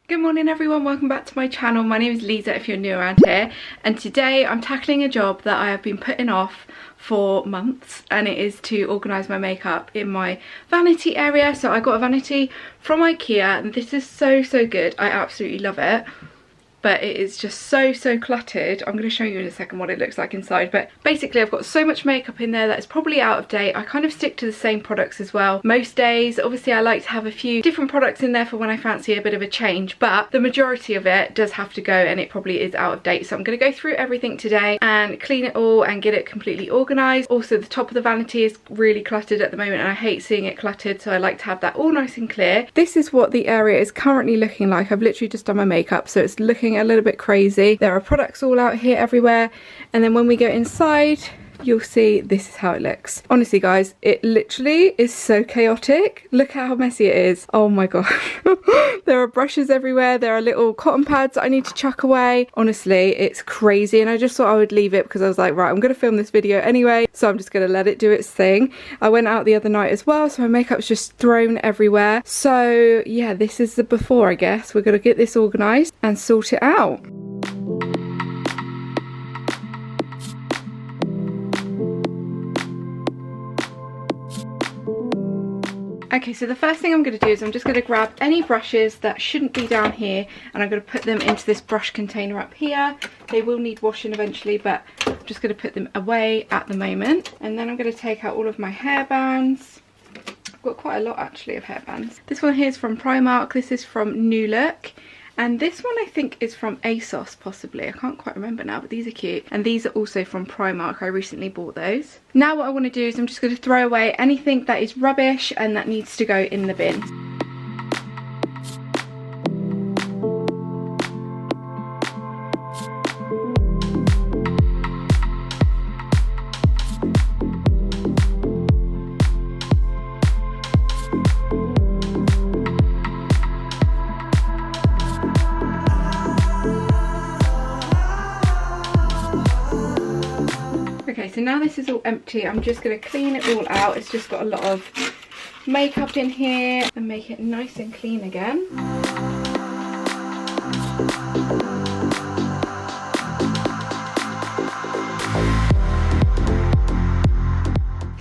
Good morning everyone, welcome back to my channel. My name is Liza if you're new around here, and today I'm tackling a job that I have been putting off for months, and it is to organise my makeup in my vanity area. So I got a vanity from IKEA and this is so good. I absolutely love it, but it is just so cluttered. I'm going to show you in a second what it looks like inside, but basically I've got so much makeup in there that it's probably out of date. I kind of stick to the same products as well most days. Obviously I like to have a few different products in there for when I fancy a bit of a change, but the majority of it does have to go and it probably is out of date. So I'm going to go through everything today and clean it all and get it completely organised. Also the top of the vanity is really cluttered at the moment and I hate seeing it cluttered, so I like to have that all nice and clear. This is what the area is currently looking like. I've literally just done my makeup, so it's looking a little bit crazy. There are products all out here everywhere, and then when we go inside you'll see this is how it looks. Honestly guys, it literally is so chaotic. Look at how messy it is. Oh my gosh. There are brushes everywhere, there are little cotton pads that I need to chuck away. Honestly, it's crazy, and I just thought I would leave it because I was like, right, I'm going to film this video anyway, so I'm just going to let it do its thing. I went out the other night as well, so my makeup's just thrown everywhere. So yeah, this is the before, I guess. We're going to get this organised and sort it out. Okay, so the first thing I'm going to do is I'm just going to grab any brushes that shouldn't be down here and I'm going to put them into this brush container up here. They will need washing eventually, but I'm just going to put them away at the moment. And then I'm going to take out all of my hairbands. I've got quite a lot actually of hairbands. This one here is from Primark, this is from New Look. And this one I think is from ASOS possibly, I can't quite remember now, but these are cute. And these are also from Primark, I recently bought those. Now what I want to do is I'm just going to throw away anything that is rubbish and that needs to go in the bin. Okay, so now this is all empty, I'm just going to clean it all out. It's just got a lot of makeup in here and make it nice and clean again.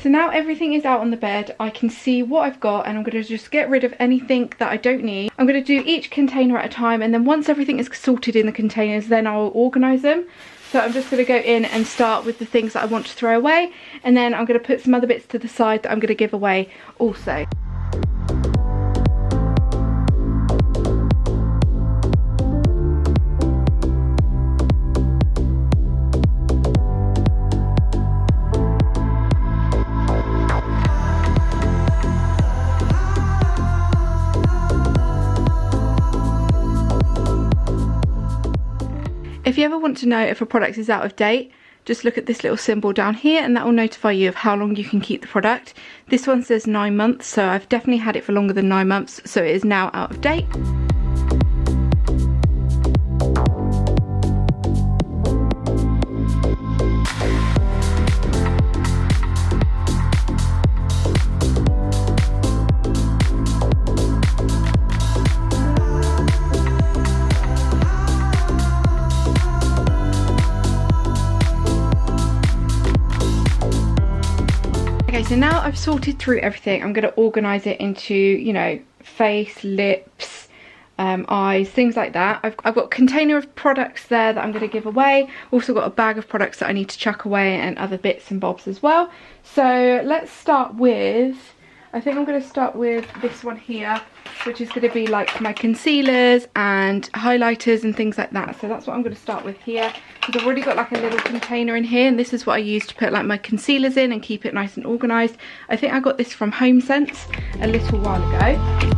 So now everything is out on the bed, I can see what I've got, and I'm going to just get rid of anything that I don't need. I'm going to do each container at a time, and then once everything is sorted in the containers, then I'll organise them. So I'm just going to go in and start with the things that I want to throw away, and then I'm going to put some other bits to the side that I'm going to give away also. If you ever want to know if a product is out of date, just look at this little symbol down here and that will notify you of how long you can keep the product. This one says 9 months, so I've definitely had it for longer than 9 months, so it is now out of date. Okay, so now I've sorted through everything, I'm going to organise it into, you know, face, lips, eyes, things like that. I've got a container of products there that I'm going to give away. Also got a bag of products that I need to chuck away and other bits and bobs as well. So let's start with, I think I'm going to start with this one here, which is going to be like my concealers and highlighters and things like that. So that's what I'm going to start with here, because I've already got like a little container in here, and this is what I use to put like my concealers in and keep it nice and organised. I think I got this from HomeSense a little while ago.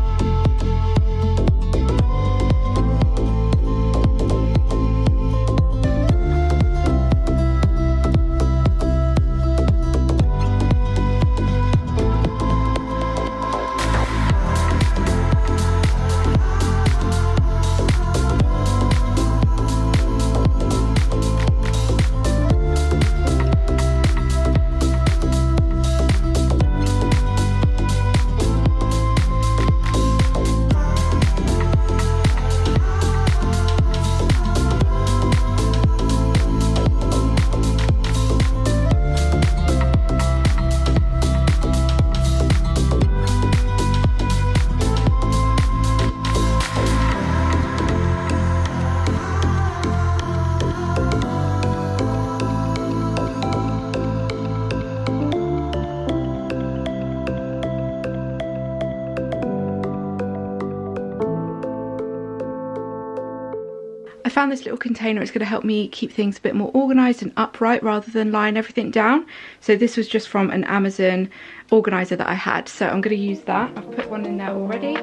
I found this little container. It's going to help me keep things a bit more organised and upright rather than lying everything down. So this was just from an Amazon organiser that I had. So I'm going to use that. I've put one in there already.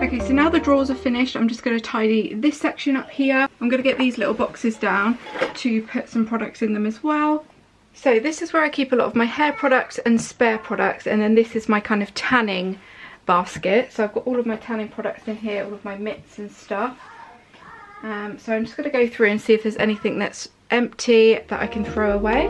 Okay, so now the drawers are finished, I'm just going to tidy this section up here. I'm going to get these little boxes down to put some products in them as well. So this is where I keep a lot of my hair products and spare products, and then this is my kind of tanning basket. So I've got all of my tanning products in here, all of my mitts and stuff. So I'm just going to go through and see if there's anything that's empty that I can throw away.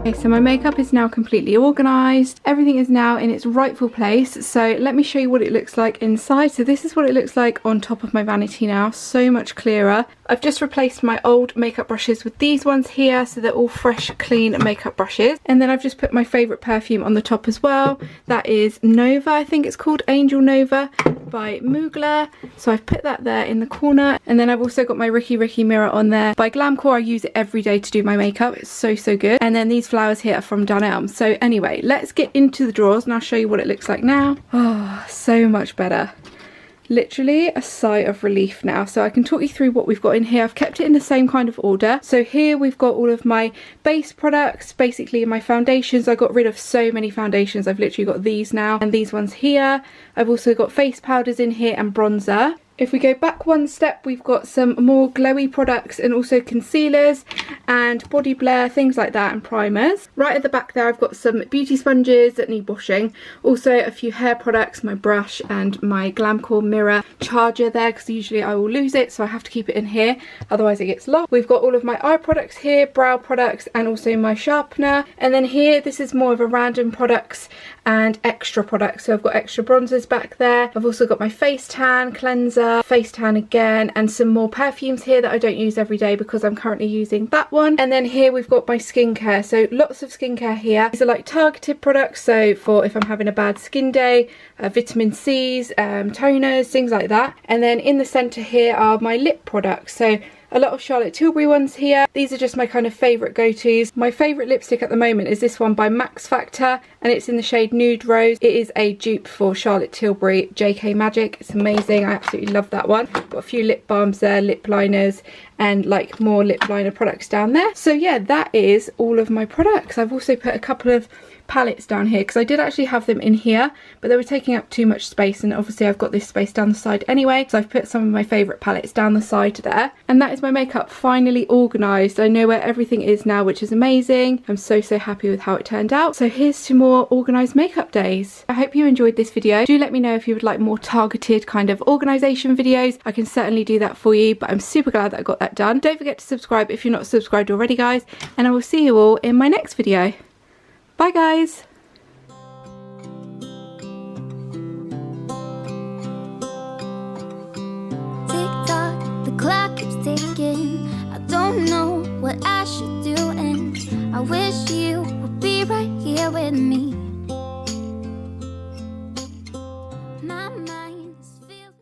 Okay, so my makeup is now completely organised. Everything is now in its rightful place. So let me show you what it looks like inside. So this is what it looks like on top of my vanity now. So much clearer. I've just replaced my old makeup brushes with these ones here. So they're all fresh, clean makeup brushes. And then I've just put my favourite perfume on the top as well. That is Nova, I think it's called, Angel Nova by Mugler. So I've put that there in the corner. And then I've also got my Ricky mirror on there by Glamcore. I use it every day to do my makeup. It's so good. And then these flowers here are from Dunelm. So anyway, let's get into the drawers and I'll show you what it looks like now. Oh, so much better. Literally a sigh of relief now. So I can talk you through what we've got in here. I've kept it in the same kind of order. So here we've got all of my base products, basically my foundations. I got rid of so many foundations. I've literally got these now and these ones here. I've also got face powders in here and bronzer. If we go back one step, we've got some more glowy products and also concealers and body blur, things like that, and primers. Right at the back there, I've got some beauty sponges that need washing. Also a few hair products, my brush and my Glamcore mirror charger there, because usually I will lose it, so I have to keep it in here, otherwise it gets lost. We've got all of my eye products here, brow products, and also my sharpener. And then here, this is more of a random products and extra products. So I've got extra bronzers back there. I've also got my face tan, cleanser, face tan again, and some more perfumes here that I don't use every day because I'm currently using that one. And then here we've got my skincare. So lots of skincare here. These are like targeted products, so for if I'm having a bad skin day, vitamin C's, toners, things like that. And then in the centre here are my lip products. So a lot of Charlotte Tilbury ones here. These are just my kind of favourite go-tos. My favourite lipstick at the moment is this one by Max Factor, and it's in the shade Nude Rose. It is a dupe for Charlotte Tilbury JK Magic. It's amazing. I absolutely love that one. Got a few lip balms there, lip liners, and like more lip liner products down there. So yeah, that is all of my products. I've also put a couple of palettes down here, because I did actually have them in here, but they were taking up too much space, and obviously I've got this space down the side anyway, so I've put some of my favourite palettes down the side there. And that is my makeup finally organised. I know where everything is now, which is amazing. I'm so happy with how it turned out. So here's to more organised makeup days. I hope you enjoyed this video. Do let me know if you would like more targeted kind of organisation videos. I can certainly do that for you, but I'm super glad that I got that done. Don't forget to subscribe if you're not subscribed already, guys, and I will see you all in my next video. Bye guys. Tick-tock, the clock keeps ticking. I don't know what I should do, and I wish you